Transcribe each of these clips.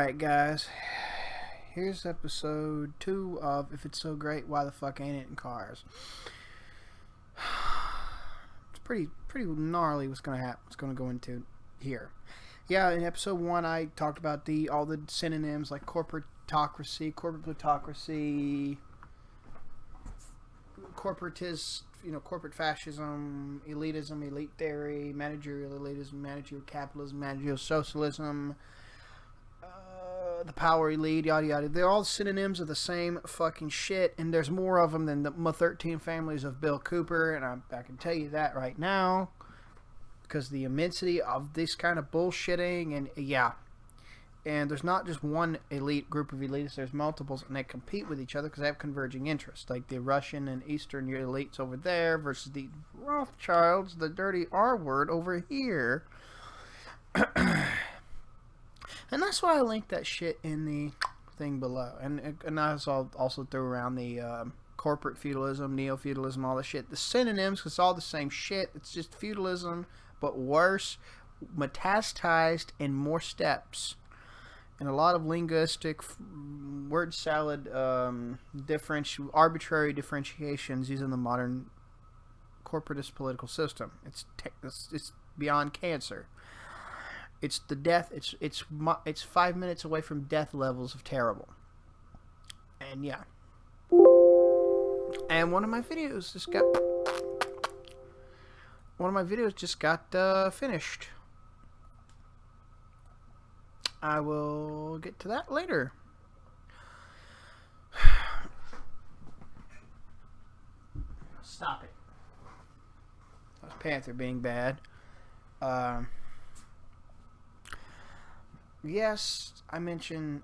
Alright, guys. Here's episode 2 of If It's So Great, Why the Fuck Ain't It in Cars? It's pretty gnarly what's gonna happen. What's gonna go into here. Yeah, in episode 1, I talked about all the synonyms like corporatocracy, corporate plutocracy, corporatist, corporate fascism, elitism, elite theory, managerial elitism, managerial capitalism, managerial socialism, the power elite, yada yada. They're all synonyms of the same fucking shit, and there's more of them than the 13 families of Bill Cooper, and I can tell you that right now, because the immensity of this kind of bullshitting, and there's not just one elite group of elitists, there's multiples, and they compete with each other because they have converging interests, like the Russian and Eastern elites over there versus the Rothschilds, the dirty R word, over here. And that's why I linked that shit in the thing below. And I also threw around the corporate feudalism, neo-feudalism, all that shit. The synonyms, because it's all the same shit. It's just feudalism, but worse, metastasized in more steps. And a lot of linguistic word salad, arbitrary differentiations using the modern corporatist political system. It's beyond cancer. It's the death. It's 5 minutes away from death levels of terrible. And yeah. And one of my videos just got finished. I will get to that later. Stop it. That's Panther being bad. Yes, I mentioned,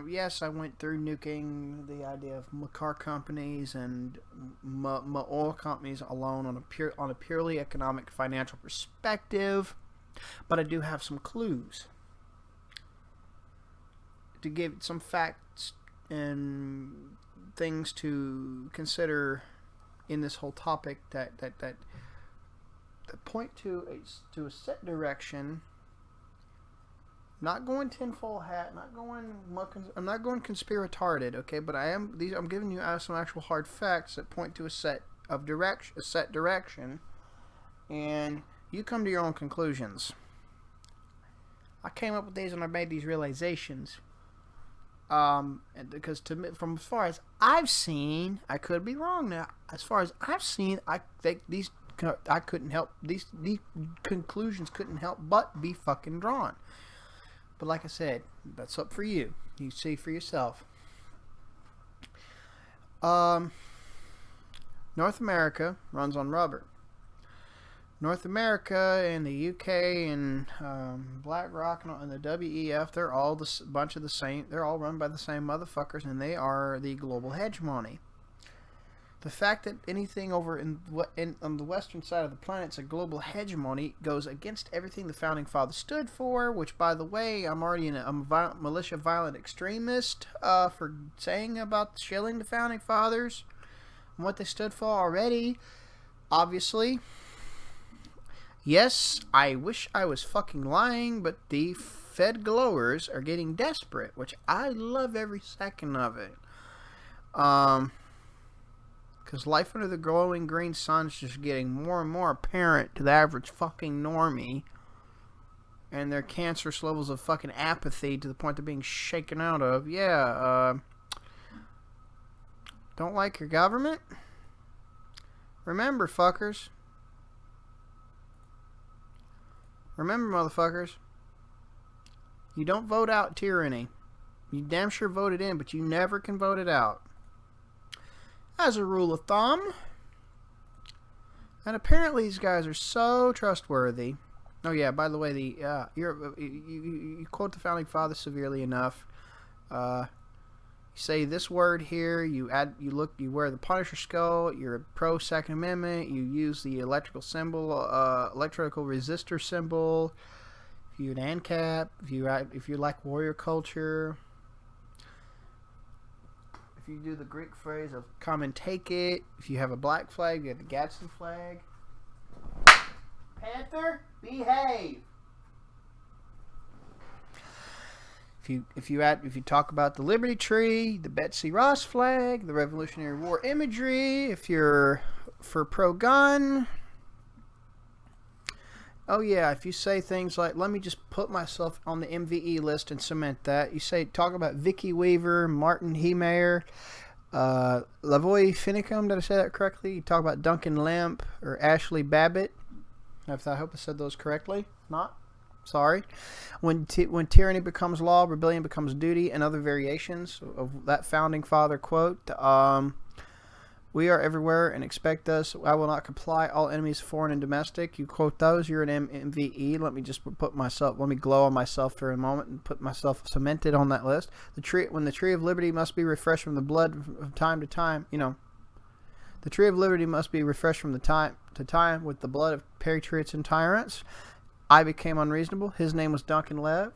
yes, I went through nuking the idea of car companies and oil companies alone on a purely economic financial perspective, but I do have some clues to give some facts and things to consider in this whole topic that point to a set direction. Not going tinfoil hat, I'm not going conspiratarded, okay? But I'm giving you some actual hard facts that point to a set direction, and you come to your own conclusions. I came up with these and I made these realizations, because from as far as I've seen, I could be wrong now. As far as I've seen, I think these conclusions couldn't help but be fucking drawn. But like I said, that's up for you. You see for yourself. North America runs on rubber. North America and the UK and BlackRock and the WEF, they're all a bunch of the same. They're all run by the same motherfuckers, and they are the global hegemony. The fact that anything over on the western side of the planet is a global hegemony goes against everything the Founding Fathers stood for, which, by the way, I'm already a militia violent extremist for saying about shilling the Founding Fathers and what they stood for already, obviously. Yes, I wish I was fucking lying, but the Fed glowers are getting desperate, which I love every second of it. Because life under the glowing green sun is just getting more and more apparent to the average fucking normie. And their cancerous levels of fucking apathy to the point they're being shaken out of. Yeah, don't like your government? Remember, fuckers. Remember, motherfuckers. You don't vote out tyranny. You damn sure vote it in, but you never can vote it out. As a rule of thumb. And apparently these guys are so trustworthy. Oh yeah, by the way, you quote the Founding Fathers severely enough. You say this word here, you wear the Punisher skull, you're a pro Second Amendment, you use the electrical resistor symbol, if you're an ANCAP, if you like warrior culture. If you do the Greek phrase of come and take it, if you have a black flag, you have the Gadsden flag. Panther, behave! If you talk about the Liberty Tree, the Betsy Ross flag, the Revolutionary War imagery, if you're for pro-gun, oh yeah, if you say things like, let me just put myself on the MVE list and cement that. You talk about Vicky Weaver, Martin Heemeyer, Lavoy Finicum, did I say that correctly? You talk about Duncan Lemp or Ashley Babbitt. I hope I said those correctly. Not? Sorry. When tyranny becomes law, rebellion becomes duty, and other variations of that founding father quote. We are everywhere and expect us. I will not comply. All enemies, foreign and domestic. You quote those. You're an MVE. Let me just let me glow on myself for a moment and put myself cemented on that list. When the tree of liberty must be refreshed from the blood from time to time. The tree of liberty must be refreshed from the time to time with the blood of patriots and tyrants. I became unreasonable. His name was Duncan Lip.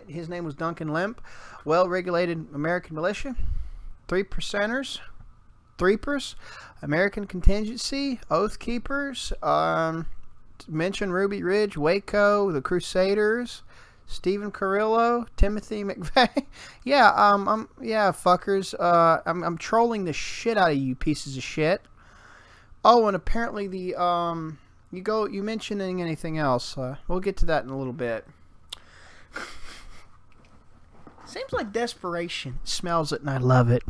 His name was Duncan Lemp. Well-regulated American militia. 3%ers. Threepers. American contingency. Oath keepers. Mention Ruby Ridge. Waco. The Crusaders. Stephen Carrillo. Timothy McVeigh. Yeah, fuckers. I'm trolling the shit out of you pieces of shit. Oh, and apparently the You mentioning anything else? We'll get to that in a little bit. Seems like desperation. It smells it, and I love it.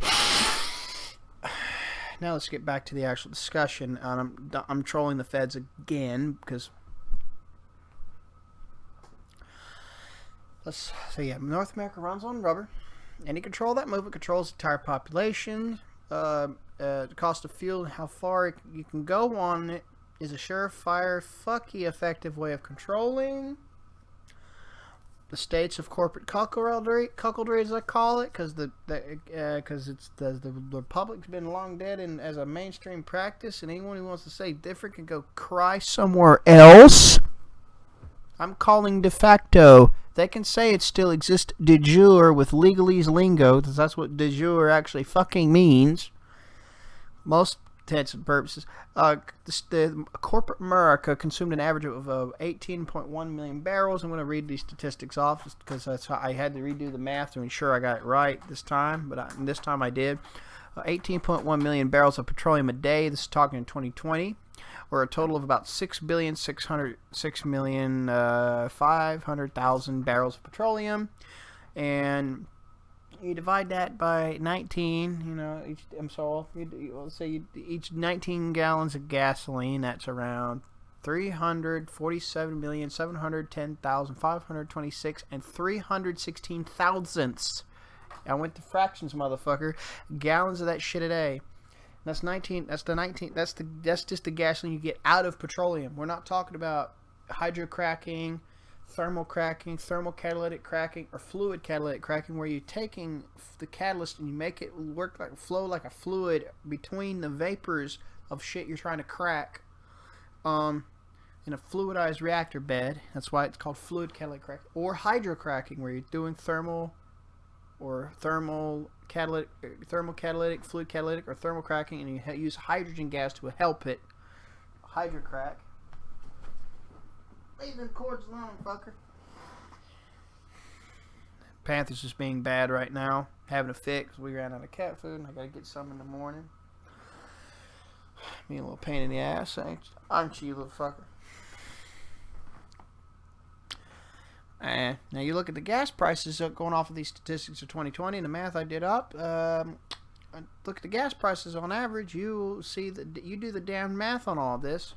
Now let's get back to the actual discussion. I'm trolling the feds again because. North America runs on rubber. Any control of that movement controls the entire population. The cost of fuel and how far you can go on it is a surefire, fucky effective way of controlling the states of corporate cuckoldry, as I call it, because the republic's been long dead and as a mainstream practice, and anyone who wants to say different can go cry somewhere else. I'm calling de facto. They can say it still exists de jure with legalese lingo, because that's what de jure actually fucking means. Most intents and purposes. The corporate America consumed an average of 18.1 million barrels. I'm going to read these statistics off just because that's how I had to redo the math to ensure I got it right this time, but this time I did. 18.1 million barrels of petroleum a day. This is talking in 2020, or a total of about 6,500,000 barrels of petroleum, and you divide that by 19, let's say each 19 gallons of gasoline, that's around 347,710,526 and 316 thousandths. I went to fractions, motherfucker. Gallons of that shit a day. That's just the gasoline you get out of petroleum. We're not talking about hydrocracking, thermal cracking, thermal catalytic cracking, or fluid catalytic cracking, where you're taking the catalyst and you make it flow like a fluid between the vapors of shit you're trying to crack in a fluidized reactor bed. That's why it's called fluid catalytic crack. Or hydrocracking, where you're doing thermal catalytic, fluid catalytic, or thermal cracking, and you use hydrogen gas to help it hydrocrack. Leave them cords alone, fucker. Panthers just being bad right now. Having a fit because we ran out of cat food and I gotta get some in the morning. Being a little pain in the ass, aren't you, little fucker? Now you look at the gas prices going off of these statistics of 2020 and the math I did up. Look at the gas prices on average. You'll see that you do the damn math on all this.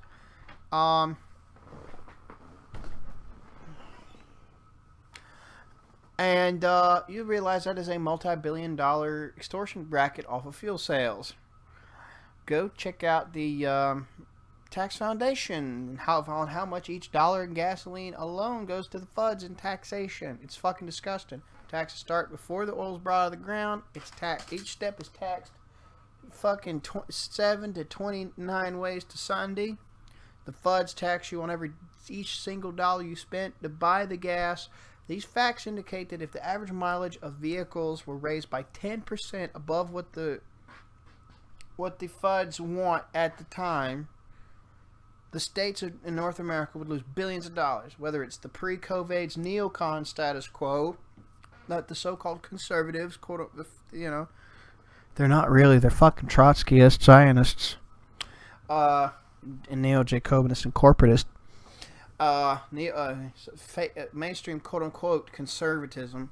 And you realize that is a multi-billion-dollar extortion bracket off of fuel sales. Go check out the Tax Foundation on how much each dollar in gasoline alone goes to the Fudds in taxation. It's fucking disgusting. Taxes start before the oil's brought out of the ground. It's taxed. Each step is taxed fucking 7 to 29 ways to Sunday. The Fudds tax you on each single dollar you spent to buy the gas. These facts indicate that if the average mileage of vehicles were raised by 10% above what the Fudds want at the time, the states in North America would lose billions of dollars, whether it's the pre-COVID's neocon status quo, that the so-called conservatives, quote, they're not really, they're fucking Trotskyists, Zionists, and neo-Jacobinists and corporatists. Mainstream quote-unquote conservatism,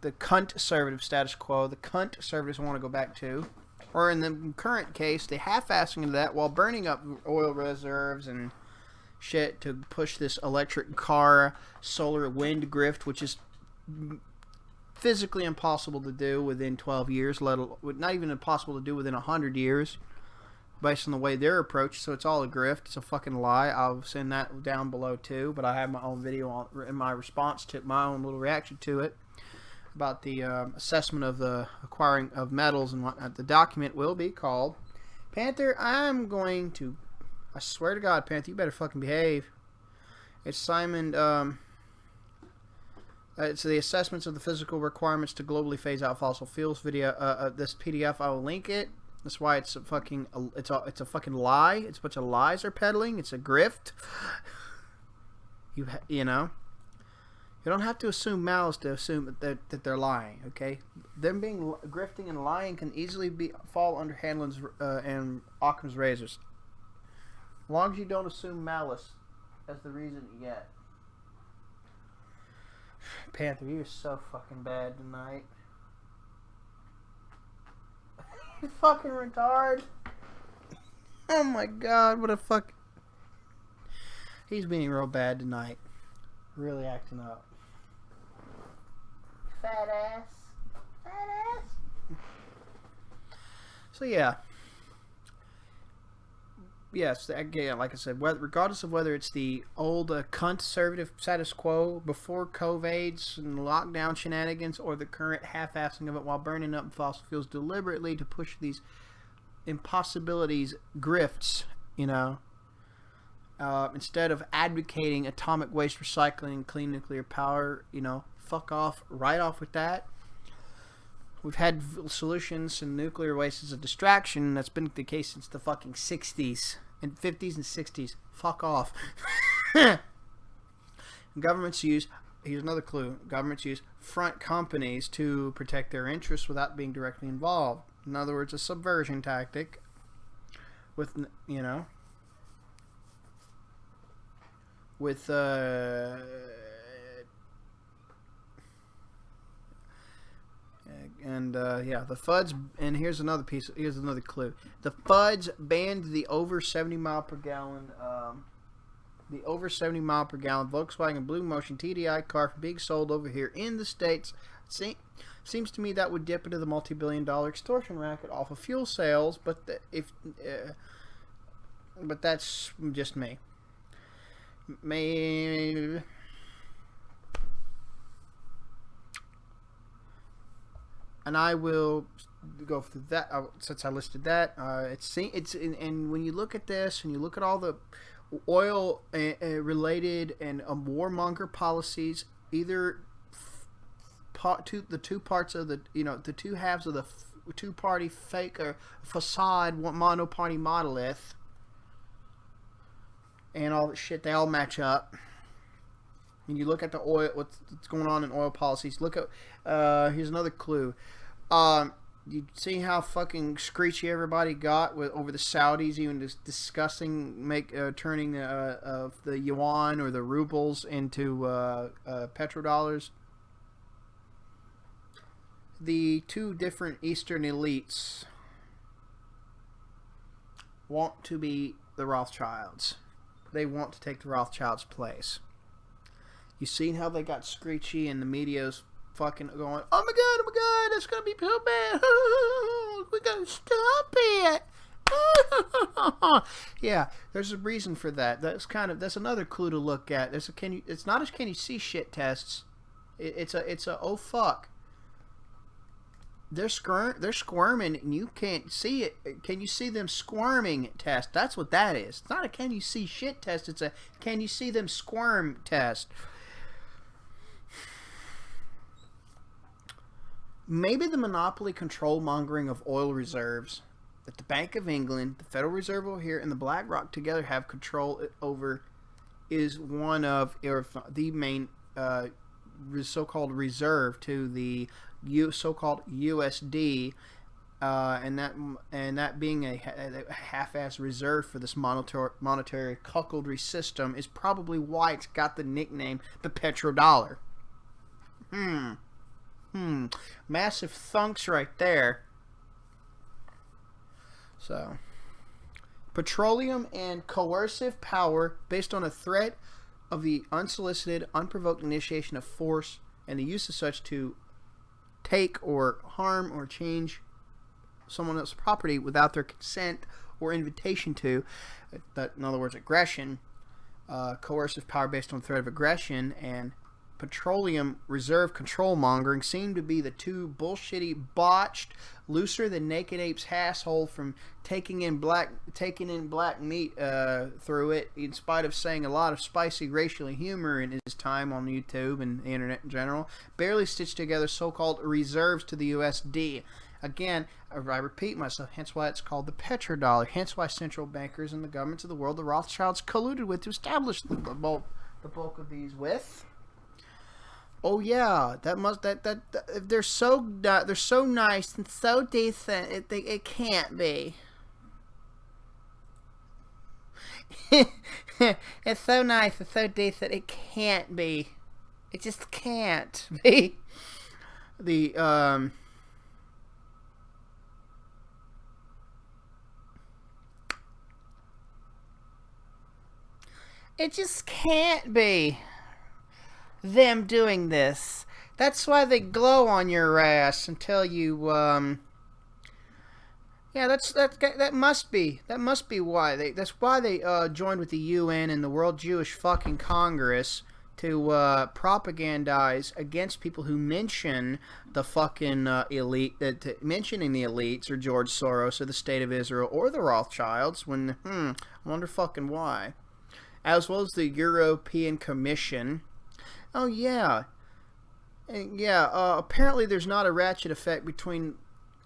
the cunt-servative status quo, the cunt-servatives want to go back to, or in the current case, the half-assing of that while burning up oil reserves and shit to push this electric car, solar wind grift, which is physically impossible to do within 12 years, not even impossible to do within 100 years, based on the way they're approached. So it's all a grift. It's a fucking lie. I'll send that down below too, but I have my own video in my response to my own little reaction to it about the assessment of the acquiring of metals and whatnot. The document will be called Panther. I swear to God, Panther, you better fucking behave. It's Simon. It's the assessments of the physical requirements to globally phase out fossil fuels video. This PDF, I will link it. That's why it's a fucking lie. It's a bunch of lies they're peddling. It's a grift. You know. You don't have to assume malice to assume that they're lying. Okay, them being grifting and lying can easily fall under Hanlon's and Occam's razors. As long as you don't assume malice as the reason you get. Panther, you're so fucking bad tonight. You fucking retard. Oh my God, what a fuck. He's being real bad tonight. Really acting up. Fat ass. Fat ass. So yeah. Yes, again, like I said, regardless of whether it's the old conservative status quo before COVIDs and lockdown shenanigans, or the current half-assing of it while burning up fossil fuels deliberately to push these impossibilities, grifts, instead of advocating atomic waste recycling and clean nuclear power, fuck off, right off with that. We've had solutions, and nuclear waste is a distraction. That's been the case since the fucking 60s and 50s and 60s. Fuck off. Governments use, here's another clue, governments use front companies to protect their interests without being directly involved. In other words, a subversion tactic with, the Fudds, and here's another clue. The Fudds banned the over 70 mile per gallon Volkswagen Blue Motion TDI car from being sold over here in the States. Seems to me that would dip into the multi-billion-dollar extortion racket off of fuel sales, but that's just me. Maybe. And I will go through that since I listed that. And when you look at this, and you look at all the oil related and warmonger policies, either the two parts of the the two halves of the two-party fake or facade mono-party monolith, and all that shit, they all match up. When you look at the oil, what's going on in oil policies, look at, here's another clue. You see how fucking screechy everybody got over the Saudis even discussing turning the yuan or the rubles into petrodollars? The two different Eastern elites want to be the Rothschilds. They want to take the Rothschilds' place. You seen how they got screechy and the media's fucking going, oh my god, it's gonna be so bad. We gotta stop it. Yeah, there's a reason for that. That's another clue to look at. It's not as can you see shit tests. It's a oh fuck. They're squirming and you can't see it. Can you see them squirming test? That's what that is. It's not a can you see shit test. It's a can you see them squirm test. Maybe the monopoly control mongering of oil reserves that the Bank of England, the Federal Reserve over here, and the BlackRock together have control over is one of the main so-called reserve to the so-called USD, and that being a half-ass reserve for this monetary cuckoldry system is probably why it's got the nickname the petrodollar. Massive thunks right there. So, petroleum and coercive power based on a threat of the unsolicited, unprovoked initiation of force and the use of such to take or harm or change someone else's property without their consent or invitation to. In other words, aggression, coercive power based on threat of aggression, and petroleum reserve control mongering seem to be the two bullshitty, botched, looser than naked ape's asshole from taking in black meat through it, in spite of saying a lot of spicy racial humor in his time on YouTube and the internet in general. Barely stitched together so-called reserves to the USD. Again, I repeat myself, hence why it's called the petrodollar, hence why central bankers and the governments of the world, the Rothschilds, colluded with to establish the bulk of these with. Oh yeah, they're so nice and so decent. It can't be. It's so nice and so decent. It can't be. It just can't be. It just can't be them doing this. That's why they glow on your ass and tell you, yeah, that must be why that's why they joined with the UN and the World Jewish fucking Congress to propagandize against people who mention the fucking elite, mentioning the elites or George Soros or the State of Israel or the Rothschilds. When I wonder fucking why, as well as the European Commission. Oh, yeah. Apparently there's not a ratchet effect between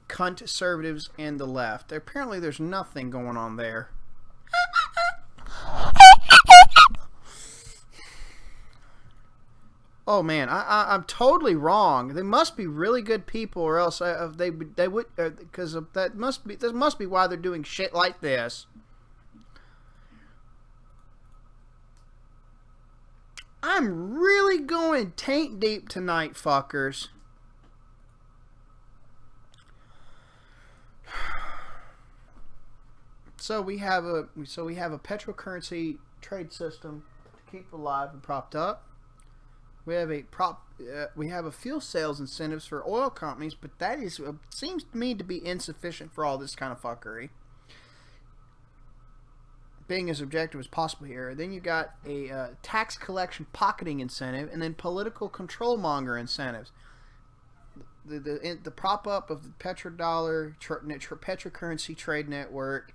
conservatives and the left. Apparently there's nothing going on there. Oh, man, I'm totally wrong. They must be really good people, or else they would, because that must be why they're doing shit like this. I'm really going taint deep tonight, fuckers. So we have a petrocurrency trade system to keep alive and propped up. We have a fuel sales incentives for oil companies, but that seems to me to be insufficient for all this kind of fuckery. Being as objective as possible here. Then you got a tax collection pocketing incentive, and then political control monger incentives. The prop up of the petrodollar, petrocurrency trade network,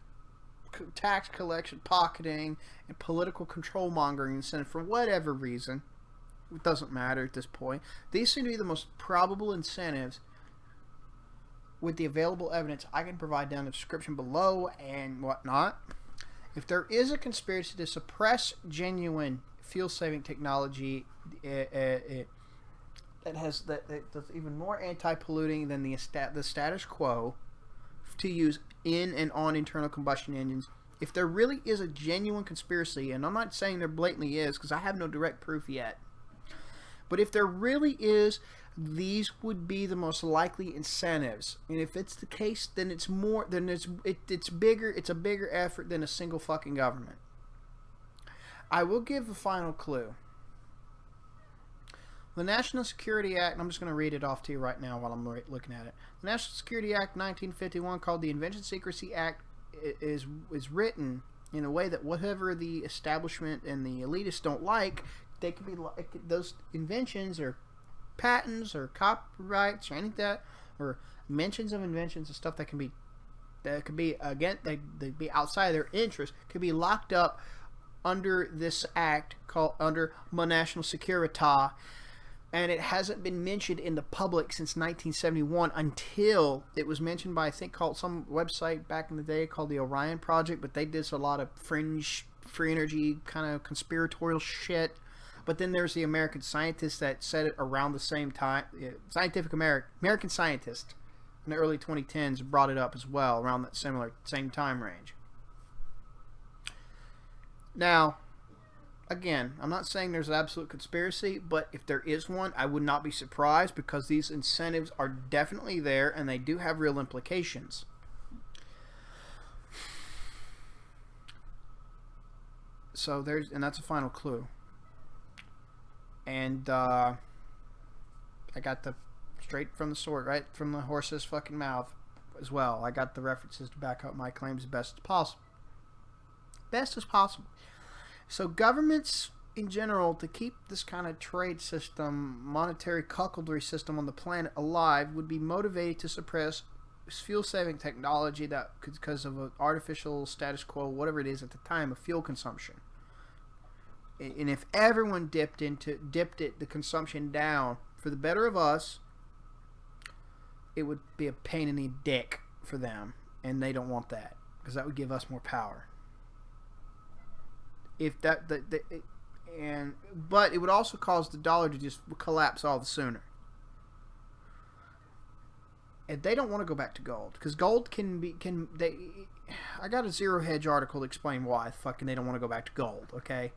tax collection pocketing, and political control mongering incentive for whatever reason. It doesn't matter at this point. These seem to be the most probable incentives with the available evidence I can provide down in the description below and whatnot. If there is a conspiracy to suppress genuine fuel-saving technology that's even more anti-polluting than the status quo to use in and on internal combustion engines, if there really is a genuine conspiracy, and I'm not saying there blatantly is because I have no direct proof yet, but if there really is, these would be the most likely incentives. And if it's the case, then it's more. Then it's bigger. It's a bigger effort than a single fucking government. I will give a final clue. The National Security Act. I'm just going to read it off to you right now while I'm looking at it. The National Security Act 1951, called the Invention Secrecy Act, is written in a way that whatever the establishment and the elitists don't like, they could be like those inventions or patents or copyrights or anything like that, or mentions of inventions and stuff that could be again they'd be outside of their interest, could be locked up under this act called under National Security, And it hasn't been mentioned in the public since 1971 until it was mentioned by, I think, called some website back in the day called the Orion Project, but they did a lot of fringe, free energy kind of conspiratorial shit. But then there's the American scientist that said it around the same time. Scientific American scientist in the early 2010s brought it up as well around that same time range. Now, again, I'm not saying there's an absolute conspiracy, but if there is one, I would not be surprised because these incentives are definitely there and they do have real implications. So and that's a final clue. And I got the straight from the sword, right from the horse's fucking mouth as well. I got the references to back up my claims as best as possible. Best as possible. So governments in general, to keep this kind of trade system, monetary cuckoldry system on the planet alive, would be motivated to suppress fuel-saving technology that because of an artificial status quo, whatever it is at the time, of fuel consumption. And if everyone dipped the consumption down for the better of us, it would be a pain in the dick for them, and they don't want that because that would give us more power. But it would also cause the dollar to just collapse all the sooner. And they don't want to go back to gold because gold I got a Zero Hedge article to explain why fucking they don't want to go back to gold. Okay.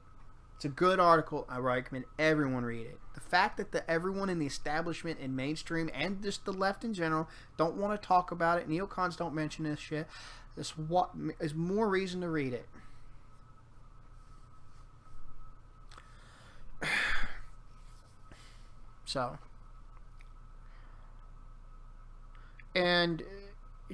It's a good article. I recommend everyone read it. The fact that everyone in the establishment and mainstream and just the left in general don't want to talk about it, neocons don't mention this shit, is more reason to read it. So, and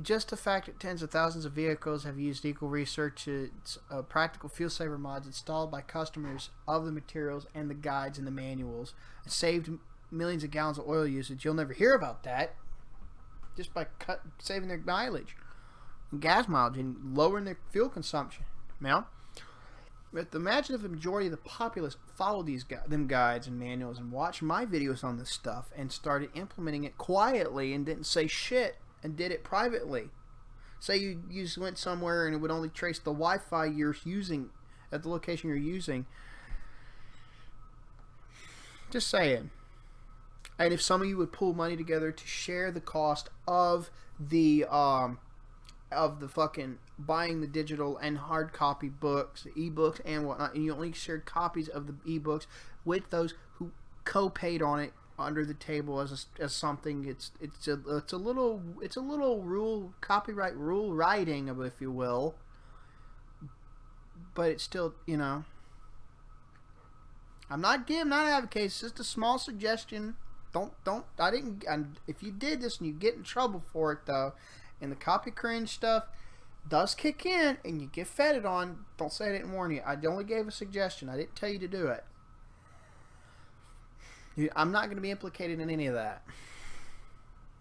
just the fact that tens of thousands of vehicles have used Eco Research's practical fuel saver mods installed by customers of the materials and the guides and the manuals and saved millions of gallons of oil usage. You'll never hear about that just by saving their mileage and gas mileage and lowering their fuel consumption. Now, but imagine if the majority of the populace followed them guides and manuals and watched my videos on this stuff and started implementing it quietly and didn't say shit and did it privately. Say you went somewhere and it would only trace the Wi-Fi you're using at the location you're using. Just saying. And if some of you would pull money together to share the cost of the fucking buying the digital and hard copy books, the ebooks and whatnot, and you only shared copies of the ebooks with those who co-paid on it under the table as something, it's a little copyright rule writing, if you will, but it's still, you know, I'm not advocating. It's just a small suggestion. If you did this and you get in trouble for it though, and the copy cringe stuff does kick in and you get fed it on, don't say I didn't warn you. I only gave a suggestion. I didn't tell you to do it. I'm not going to be implicated in any of that.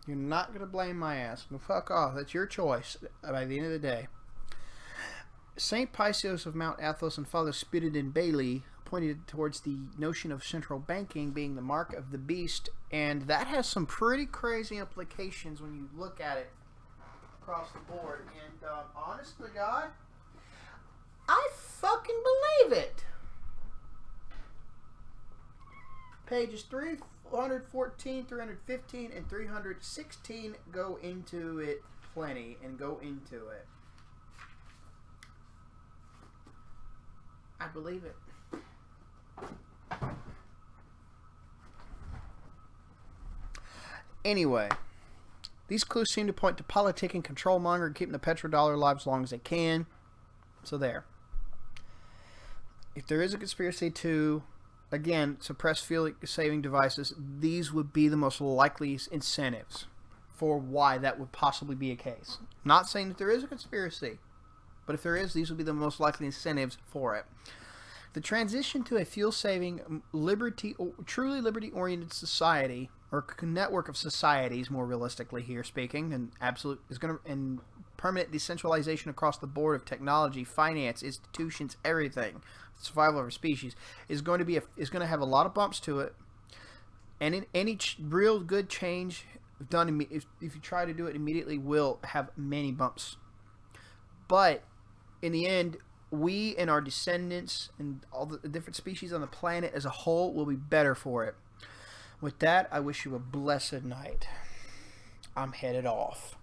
You're not going to blame my ass. Well, fuck off. That's your choice by the end of the day. St. Paisios of Mount Athos and Father Spiridon in Bailey pointed towards the notion of central banking being the mark of the beast, and that has some pretty crazy implications when you look at it across the board. And honest to God, I fucking believe it. Pages 314, 315, and 316 go into it plenty and go into it. I believe it. Anyway, these clues seem to point to politicking, control monger, and keeping the petrodollar alive as long as they can. So there. If there is a conspiracy to, again, suppress fuel-saving devices, these would be the most likely incentives for why that would possibly be a case. Not saying that there is a conspiracy, but if there is, these would be the most likely incentives for it. The transition to a fuel-saving, truly liberty-oriented society, or network of societies, more realistically here speaking, and permanent decentralization across the board of technology, finance, institutions, everything, survival of our species, is going to have a lot of bumps to it. And in any real good change done, if you try to do it immediately, will have many bumps. But in the end, we and our descendants and all the different species on the planet as a whole will be better for it. With that, I wish you a blessed night. I'm headed off.